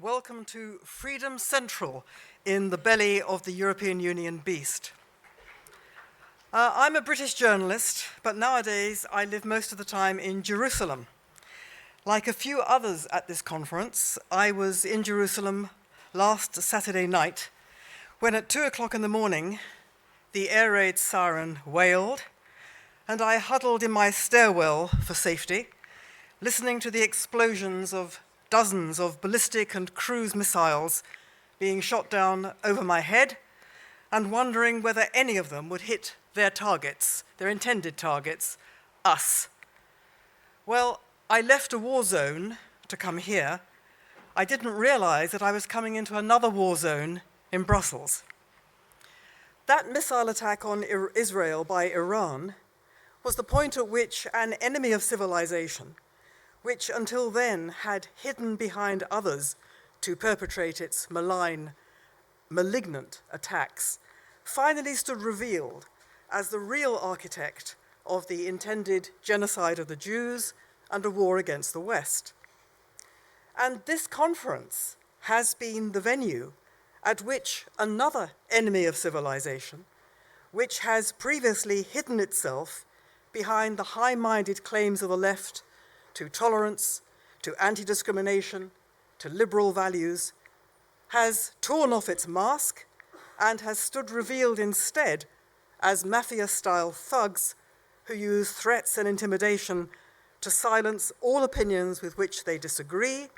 welcome to Freedom Central in the belly of the European Union beast. I'm a British journalist, but nowadays I live most of the time in Jerusalem. Like a few others at this conference, I was in Jerusalem last Saturday night when at 2 o'clock in the morning the air raid siren wailed and I huddled in my stairwell for safety, listening to the explosions of dozens of ballistic and cruise missiles being shot down over my head and wondering whether any of them would hit their targets, their intended targets, us. Well, I left a war zone to come here. I didn't realize that I was coming into another war zone in Brussels. That missile attack on Israel by Iran was the point at which an enemy of civilization, which until then had hidden behind others to perpetrate its malign, malignant attacks, finally stood revealed as the real architect of the intended genocide of the Jews and a war against the West. And this conference has been the venue at which another enemy of civilization, which has previously hidden itself behind the high-minded claims of the left to tolerance, to anti-discrimination, to liberal values, has torn off its mask and has stood revealed instead as mafia-style thugs who use threats and intimidation to silence all opinions with which they disagree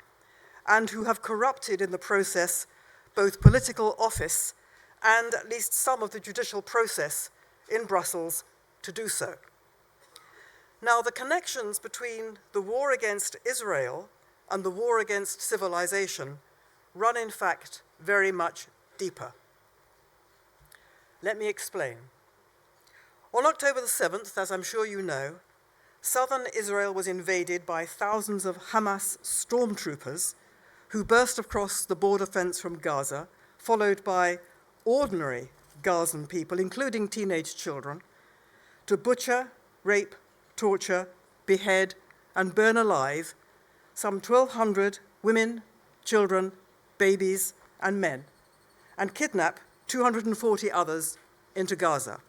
and who have corrupted in the process both political office and at least some of the judicial process in Brussels to do so. Now, the connections between the war against Israel and the war against civilization run, in fact, very much deeper. Let me explain. On October the 7th, as I'm sure you know, southern Israel was invaded by thousands of Hamas stormtroopers who burst across the border fence from Gaza, followed by ordinary Gazan people, including teenage children, to butcher, rape, torture, behead, and burn alive some 1,200 women, children, babies, and men, and kidnap 240 others into Gaza.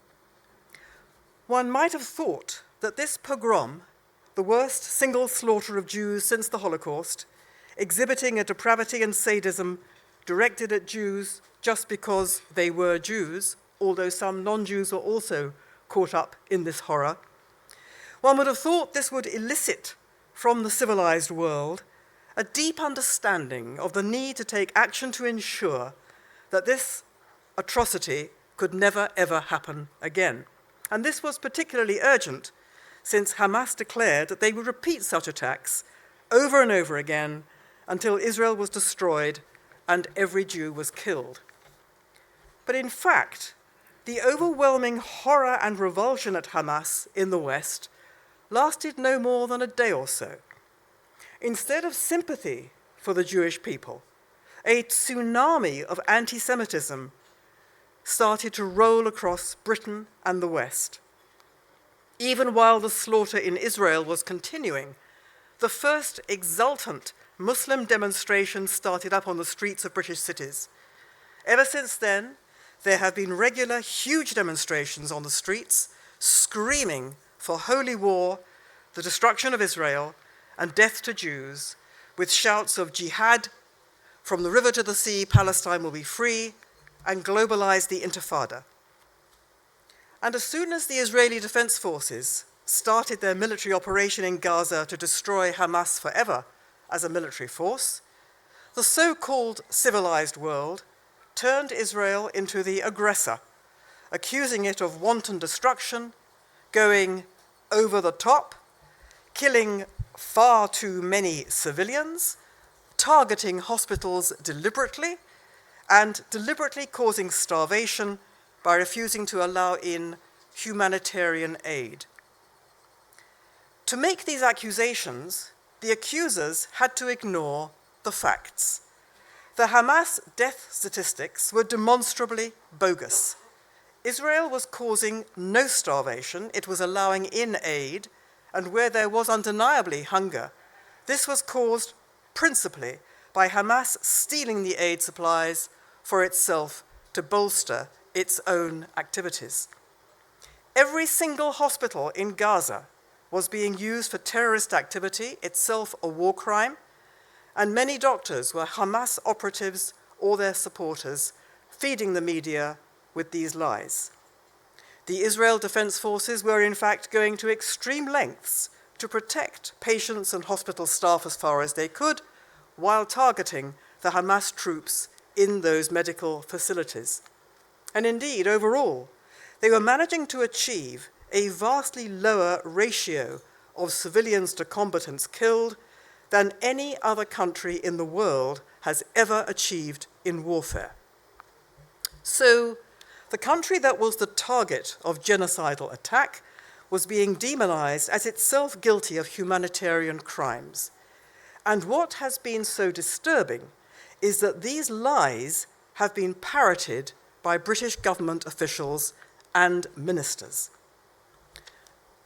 One might have thought that this pogrom, the worst single slaughter of Jews since the Holocaust, exhibiting a depravity and sadism directed at Jews just because they were Jews, although some non-Jews were also caught up in this horror, one would have thought this would elicit from the civilized world a deep understanding of the need to take action to ensure that this atrocity could never, ever happen again. And this was particularly urgent since Hamas declared that they would repeat such attacks over and over again until Israel was destroyed and every Jew was killed. But in fact, the overwhelming horror and revulsion at Hamas in the West lasted no more than a day or so. Instead of sympathy for the Jewish people, a tsunami of anti-Semitism started to roll across Britain and the West. Even while the slaughter in Israel was continuing, the first exultant Muslim demonstrations started up on the streets of British cities. Ever since then, there have been regular, huge demonstrations on the streets, screaming for holy war, the destruction of Israel, and death to Jews, with shouts of jihad, from the river to the sea, Palestine will be free, and globalize the intifada. And as soon as the Israeli Defense Forces started their military operation in Gaza to destroy Hamas forever as a military force, the so-called civilized world turned Israel into the aggressor, accusing it of wanton destruction, going over the top, killing far too many civilians, targeting hospitals deliberately, and deliberately causing starvation by refusing to allow in humanitarian aid. To make these accusations, the accusers had to ignore the facts. The Hamas death statistics were demonstrably bogus. Israel was causing no starvation, it was allowing in aid, and where there was undeniably hunger, this was caused principally by Hamas stealing the aid supplies for itself to bolster its own activities. Every single hospital in Gaza was being used for terrorist activity, itself a war crime, and many doctors were Hamas operatives or their supporters, feeding the media with these lies. The Israel Defense Forces were in fact going to extreme lengths to protect patients and hospital staff as far as they could, while targeting the Hamas troops in those medical facilities. And indeed, overall, they were managing to achieve a vastly lower ratio of civilians to combatants killed than any other country in the world has ever achieved in warfare. So, the country that was the target of genocidal attack was being demonized as itself guilty of humanitarian crimes. And what has been so disturbing is that these lies have been parroted by British government officials and ministers.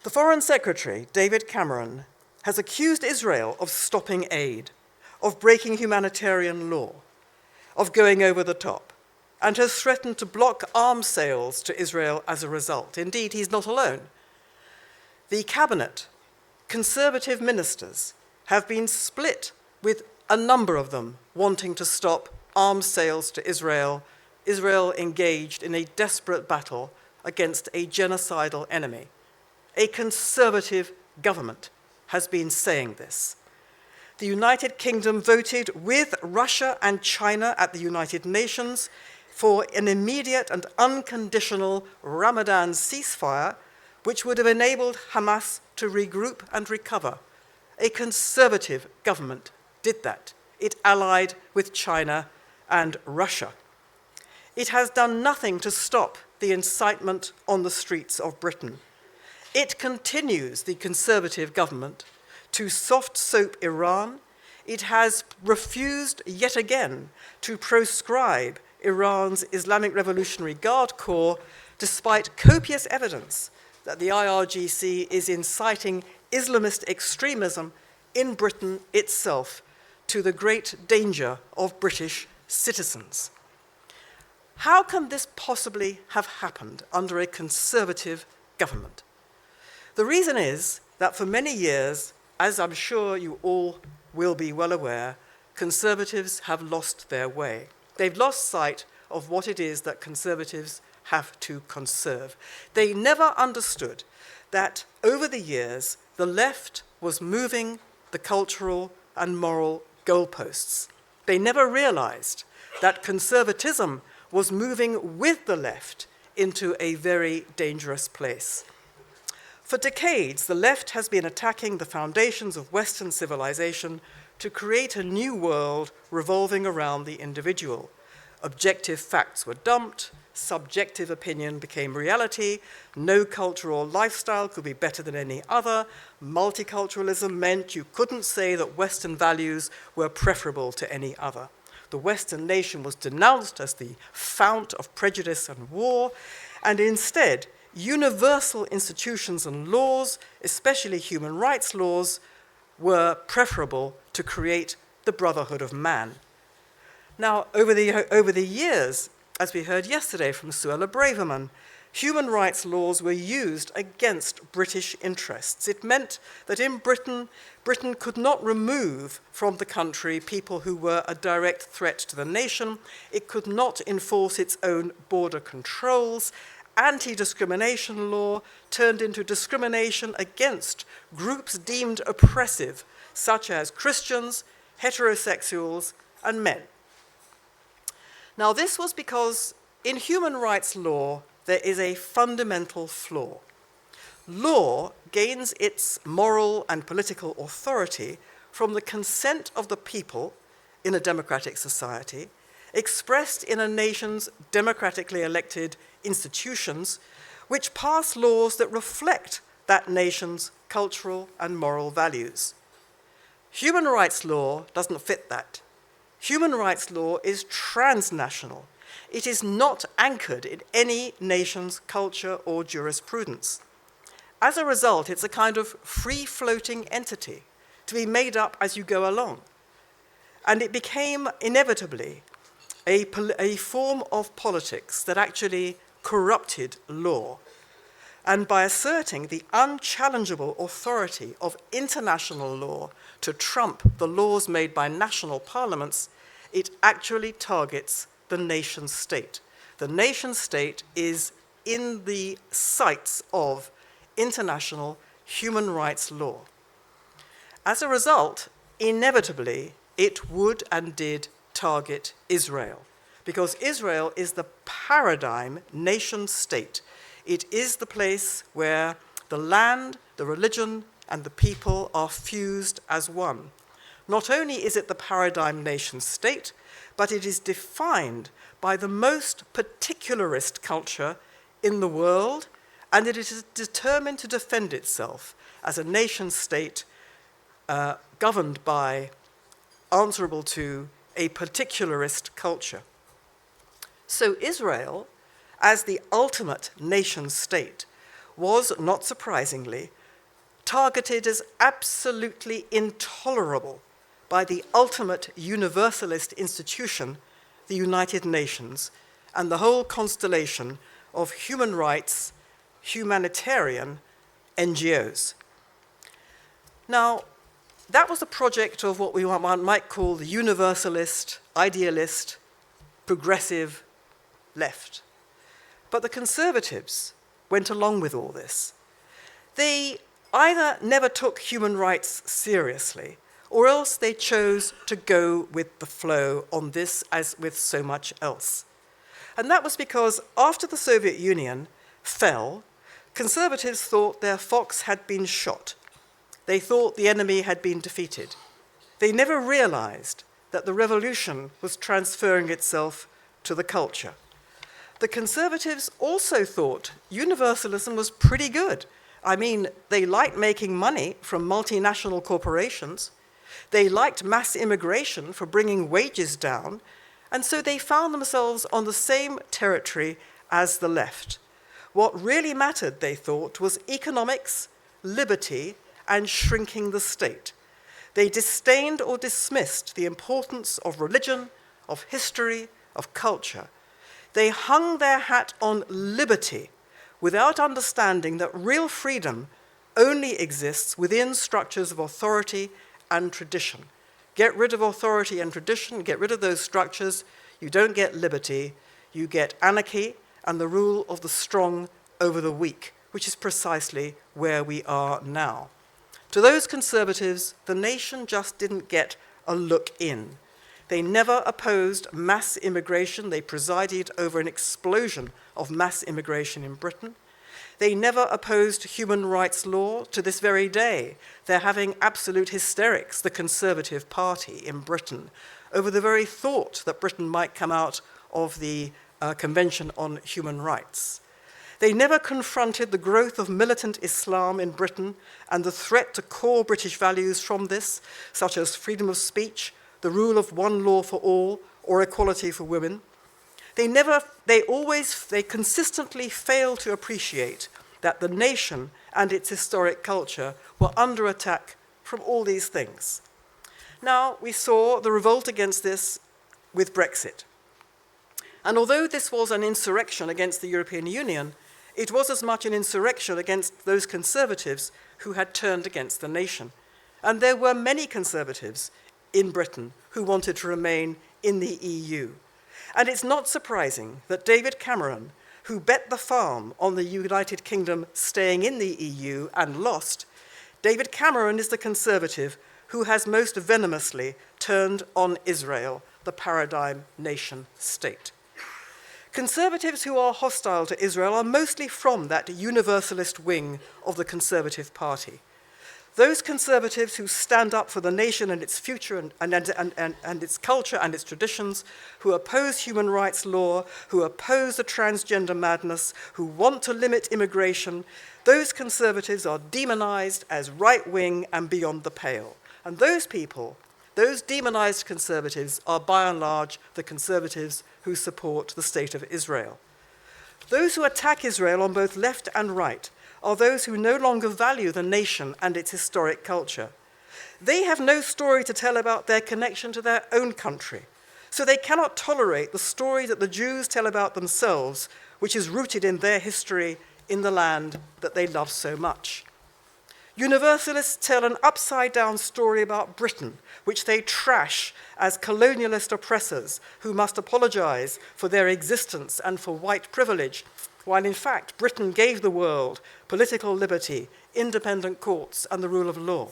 The Foreign Secretary, David Cameron, has accused Israel of stopping aid, of breaking humanitarian law, of going over the top, and has threatened to block arms sales to Israel as a result. Indeed, he's not alone. The cabinet, conservative ministers, have been split, with a number of them wanting to stop arms sales to Israel, Israel engaged in a desperate battle against a genocidal enemy. A conservative government has been saying this. The United Kingdom voted with Russia and China at the United Nations for an immediate and unconditional Ramadan ceasefire, which would have enabled Hamas to regroup and recover. A conservative government did that. It allied with China and Russia. It has done nothing to stop the incitement on the streets of Britain. It continues, the conservative government, to soft soap Iran. It has refused yet again to proscribe Iran's Islamic Revolutionary Guard Corps, despite copious evidence that the IRGC is inciting Islamist extremism in Britain itself, to the great danger of British citizens. How can this possibly have happened under a conservative government? The reason is that for many years, as I'm sure you all will be well aware, conservatives have lost their way. They've lost sight of what it is that conservatives have to conserve. They never understood that over the years, the left was moving the cultural and moral goalposts. They never realized that conservatism was moving with the left into a very dangerous place. For decades, the left has been attacking the foundations of Western civilization to create a new world revolving around the individual. Objective facts were dumped, subjective opinion became reality, no culture or lifestyle could be better than any other, multiculturalism meant you couldn't say that Western values were preferable to any other. The Western nation was denounced as the fount of prejudice and war, and instead, universal institutions and laws, especially human rights laws, were preferable to create the brotherhood of man. Now, over the years, as we heard yesterday from Suella Braverman, human rights laws were used against British interests. It meant that in Britain could not remove from the country people who were a direct threat to the nation. It could not enforce its own border controls. Anti-discrimination law turned into discrimination against groups deemed oppressive, such as Christians, heterosexuals, and men. Now, this was because in human rights law, there is a fundamental flaw. Law gains its moral and political authority from the consent of the people in a democratic society, expressed in a nation's democratically elected institutions, which pass laws that reflect that nation's cultural and moral values. Human rights law doesn't fit that. Human rights law is transnational. It is not anchored in any nation's culture or jurisprudence. As a result, it's a kind of free-floating entity to be made up as you go along. And it became inevitably a form of politics that actually corrupted law. And by asserting the unchallengeable authority of international law to trump the laws made by national parliaments, it actually targets the nation state. The nation state is in the sights of international human rights law. As a result, inevitably, it would and did target Israel, because Israel is the paradigm nation state. It is the place where the land, the religion, and the people are fused as one. Not only is it the paradigm nation state, but it is defined by the most particularist culture in the world, and it is determined to defend itself as a nation state governed by, answerable to, a particularist culture. So Israel, as the ultimate nation state, was, not surprisingly, targeted as absolutely intolerable by the ultimate universalist institution, the United Nations, and the whole constellation of human rights, humanitarian NGOs. Now, that was the project of what we might call the universalist, idealist, progressive left. But the Conservatives went along with all this. They either never took human rights seriously, or else they chose to go with the flow on this, as with so much else. And that was because after the Soviet Union fell, Conservatives thought their fox had been shot. They thought the enemy had been defeated. They never realized that the revolution was transferring itself to the culture. The Conservatives also thought universalism was pretty good. I mean, they liked making money from multinational corporations. They liked mass immigration for bringing wages down, and so they found themselves on the same territory as the left. What really mattered, they thought, was economics, liberty, and shrinking the state. They disdained or dismissed the importance of religion, of history, of culture. They hung their hat on liberty without understanding that real freedom only exists within structures of authority and tradition. Get rid of authority and tradition, get rid of those structures, you don't get liberty, you get anarchy and the rule of the strong over the weak, which is precisely where we are now. To those Conservatives, the nation just didn't get a look in. They never opposed mass immigration. They presided over an explosion of mass immigration in Britain. They never opposed human rights law. To this very day, they're having absolute hysterics, the Conservative Party in Britain, over the very thought that Britain might come out of the Convention on Human Rights. They never confronted the growth of militant Islam in Britain and the threat to core British values from this, such as freedom of speech, the rule of one law for all, or equality for women. They consistently fail to appreciate that the nation and its historic culture were under attack from all these things. Now, we saw the revolt against this with Brexit. And although this was an insurrection against the European Union, it was as much an insurrection against those Conservatives who had turned against the nation. And there were many Conservatives in Britain who wanted to remain in the EU. And it's not surprising that David Cameron, who bet the farm on the United Kingdom staying in the EU and lost, David Cameron is the Conservative who has most venomously turned on Israel, the paradigm nation state. Conservatives who are hostile to Israel are mostly from that universalist wing of the Conservative Party. Those Conservatives who stand up for the nation and its future and its culture and its traditions, who oppose human rights law, who oppose the transgender madness, who want to limit immigration, those Conservatives are demonized as right-wing and beyond the pale. And those people, those demonized Conservatives, are by and large the Conservatives who support the state of Israel. Those who attack Israel on both left and right are those who no longer value the nation and its historic culture. They have no story to tell about their connection to their own country, so they cannot tolerate the story that the Jews tell about themselves, which is rooted in their history in the land that they love so much. Universalists tell an upside-down story about Britain, which they trash as colonialist oppressors who must apologize for their existence and for white privilege, while in fact Britain gave the world political liberty, independent courts, and the rule of law.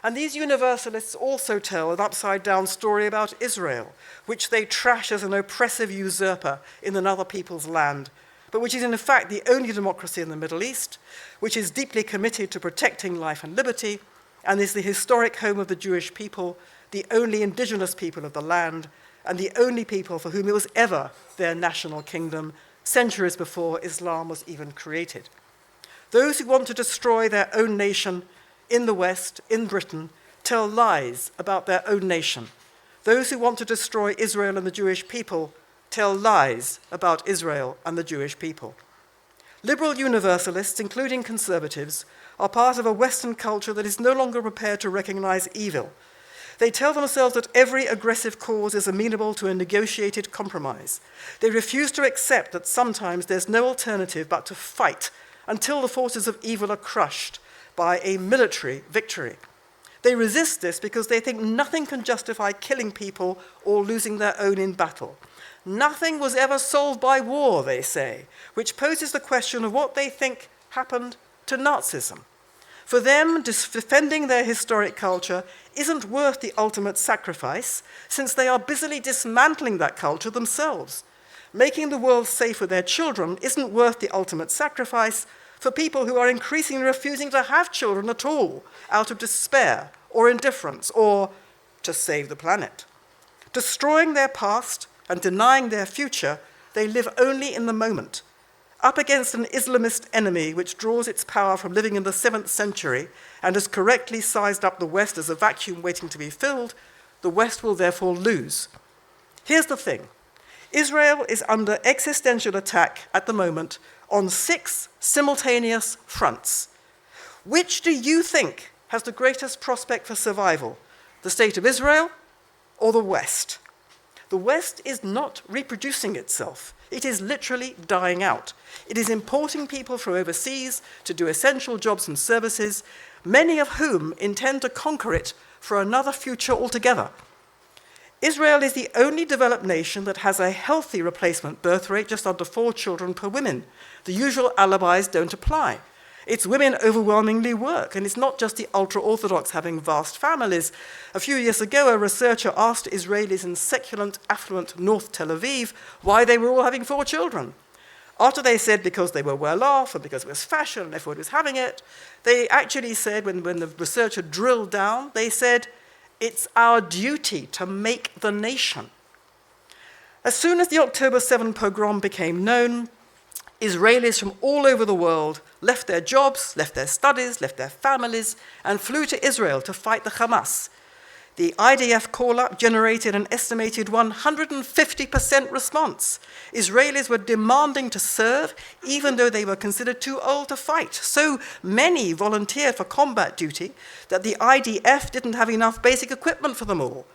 And these universalists also tell an upside-down story about Israel, which they trash as an oppressive usurper in another people's land, but which is in fact the only democracy in the Middle East, which is deeply committed to protecting life and liberty, and is the historic home of the Jewish people, the only indigenous people of the land, and the only people for whom it was ever their national kingdom, centuries before Islam was even created. Those who want to destroy their own nation in the West, in Britain, tell lies about their own nation. Those who want to destroy Israel and the Jewish people tell lies about Israel and the Jewish people. Liberal universalists, including conservatives, are part of a Western culture that is no longer prepared to recognize evil. They tell themselves that every aggressive cause is amenable to a negotiated compromise. They refuse to accept that sometimes there's no alternative but to fight until the forces of evil are crushed by a military victory. They resist this because they think nothing can justify killing people or losing their own in battle. Nothing was ever solved by war, they say, which poses the question of what they think happened to Nazism. For them, defending their historic culture isn't worth the ultimate sacrifice, since they are busily dismantling that culture themselves. Making the world safe for their children isn't worth the ultimate sacrifice for people who are increasingly refusing to have children at all, out of despair or indifference, or to save the planet. Destroying their past and denying their future, they live only in the moment. Up against an Islamist enemy which draws its power from living in the 7th century and has correctly sized up the West as a vacuum waiting to be filled, the West will therefore lose. Here's the thing. Israel is under existential attack at the moment on 6 simultaneous fronts. Which do you think has the greatest prospect for survival? The state of Israel or the West? The West is not reproducing itself. It is literally dying out. It is importing people from overseas to do essential jobs and services, many of whom intend to conquer it for another future altogether. Israel is the only developed nation that has a healthy replacement birth rate, just under 4 children per woman. The usual alibis don't apply. Its women overwhelmingly work, and it's not just the ultra-Orthodox having vast families. A few years ago, a researcher asked Israelis in secular, affluent North Tel Aviv why they were all having 4 children. After they said because they were well off and because it was fashion and everyone was having it, they actually said, when the researcher drilled down, they said, it's our duty to make the nation. As soon as the October 7 pogrom became known, Israelis from all over the world left their jobs, left their studies, left their families, and flew to Israel to fight the Hamas. The IDF call-up generated an estimated 150% response. Israelis were demanding to serve, even though they were considered too old to fight. So many volunteered for combat duty that the IDF didn't have enough basic equipment for them all.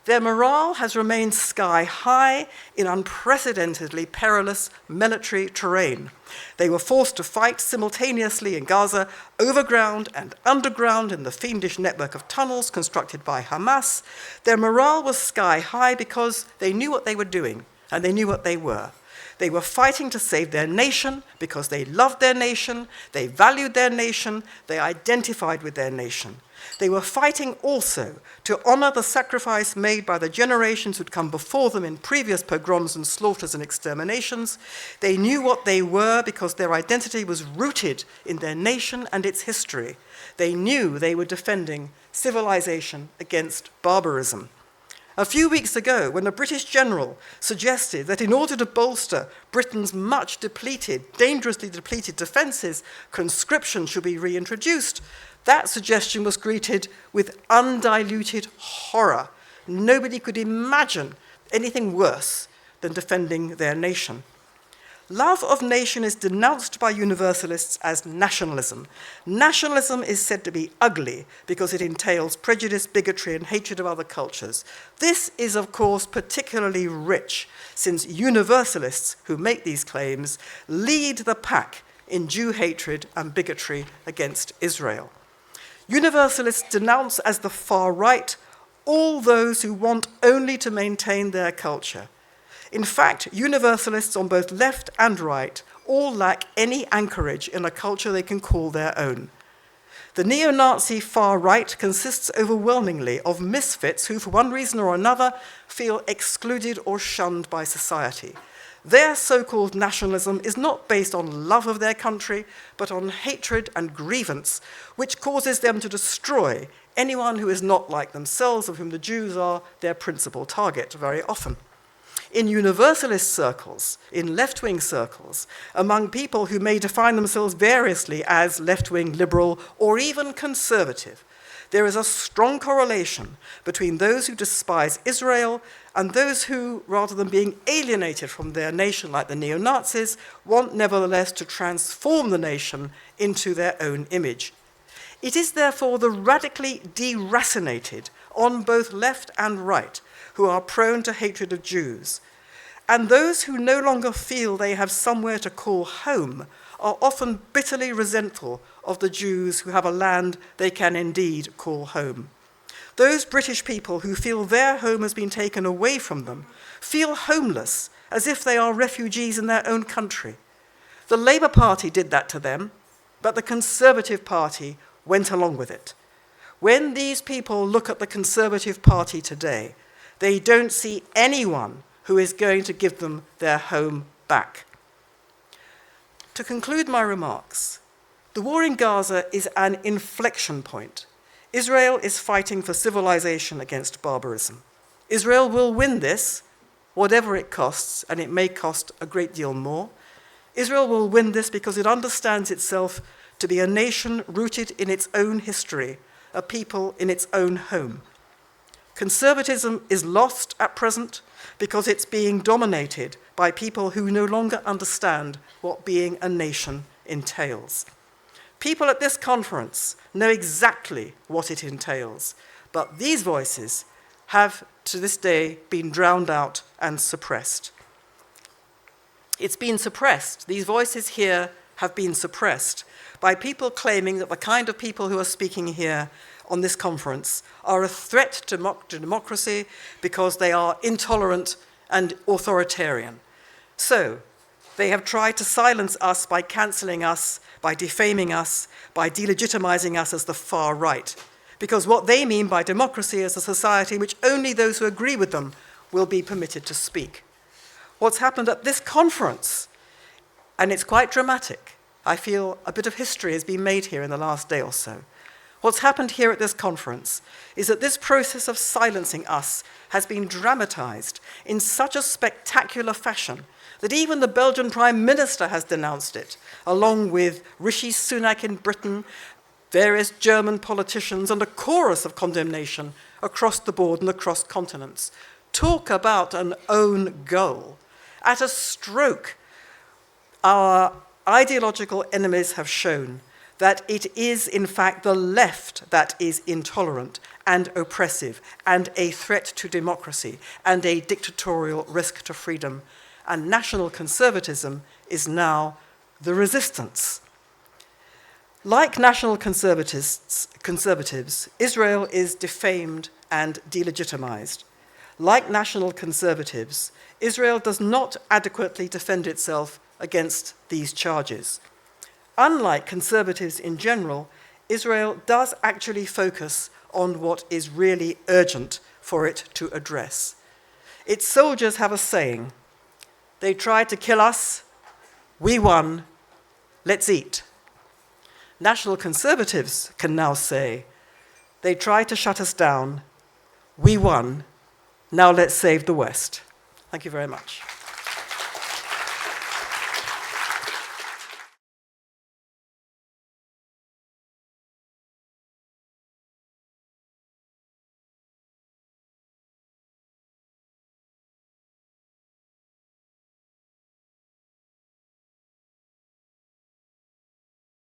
Their morale has remained sky high in unprecedentedly perilous military terrain. They were forced to fight simultaneously in Gaza, overground and underground in the fiendish network of tunnels constructed by Hamas. Their morale was sky high because they knew what they were doing and they knew what they were. They were fighting to save their nation because they loved their nation, they valued their nation, they identified with their nation. They were fighting also to honor the sacrifice made by the generations who'd come before them in previous pogroms and slaughters and exterminations. They knew what they were because their identity was rooted in their nation and its history. They knew they were defending civilization against barbarism. A few weeks ago, when a British general suggested that in order to bolster Britain's much depleted, dangerously depleted defences, conscription should be reintroduced, that suggestion was greeted with undiluted horror. Nobody could imagine anything worse than defending their nation. Love of nation is denounced by universalists as nationalism. Nationalism is said to be ugly because it entails prejudice, bigotry, and hatred of other cultures. This is, of course, particularly rich, since universalists who make these claims lead the pack in Jew hatred and bigotry against Israel. Universalists denounce as the far right all those who want only to maintain their culture. In fact, universalists on both left and right all lack any anchorage in a culture they can call their own. The neo-Nazi far right consists overwhelmingly of misfits who, for one reason or another, feel excluded or shunned by society. Their so-called nationalism is not based on love of their country, but on hatred and grievance, which causes them to destroy anyone who is not like themselves, of whom the Jews are their principal target very often. In universalist circles, in left-wing circles, among people who may define themselves variously as left-wing, liberal, or even conservative, there is a strong correlation between those who despise Israel and those who, rather than being alienated from their nation like the neo-Nazis, want nevertheless to transform the nation into their own image. It is therefore the radically deracinated on both left and right who are prone to hatred of Jews, and those who no longer feel they have somewhere to call home are often bitterly resentful of the Jews who have a land they can indeed call home. Those British people who feel their home has been taken away from them feel homeless, as if they are refugees in their own country. The Labour Party did that to them, but the Conservative Party went along with it. When these people look at the Conservative Party today, they don't see anyone who is going to give them their home back. To conclude my remarks, the war in Gaza is an inflection point. Israel is fighting for civilization against barbarism. Israel will win this, whatever it costs, and it may cost a great deal more. Israel will win this because it understands itself to be a nation rooted in its own history, a people in its own home. Conservatism is lost at present because it's being dominated by people who no longer understand what being a nation entails. People at this conference know exactly what it entails, but these voices have, to this day, been drowned out and suppressed. It's been suppressed. These voices here have been suppressed by people claiming that the kind of people who are speaking here on this conference are a threat to democracy because they are intolerant and authoritarian. So, they have tried to silence us by cancelling us, by defaming us, by delegitimizing us as the far right, because what they mean by democracy is a society in which only those who agree with them will be permitted to speak. What's happened at this conference, and it's quite dramatic, I feel a bit of history has been made here in the last day or so. What's happened here at this conference is that this process of silencing us has been dramatized in such a spectacular fashion that even the Belgian Prime Minister has denounced it, along with Rishi Sunak in Britain, various German politicians, and a chorus of condemnation across the board and across continents. Talk about an own goal. At a stroke, our ideological enemies have shown that it is, in fact, the left that is intolerant and oppressive and a threat to democracy and a dictatorial risk to freedom. And national conservatism is now the resistance. Like national conservatives, Israel is defamed and delegitimized. Like national conservatives, Israel does not adequately defend itself against these charges. Unlike conservatives in general, Israel does actually focus on what is really urgent for it to address. Its soldiers have a saying: they tried to kill us, we won, let's eat. National conservatives can now say, they tried to shut us down, we won, now let's save the West. Thank you very much.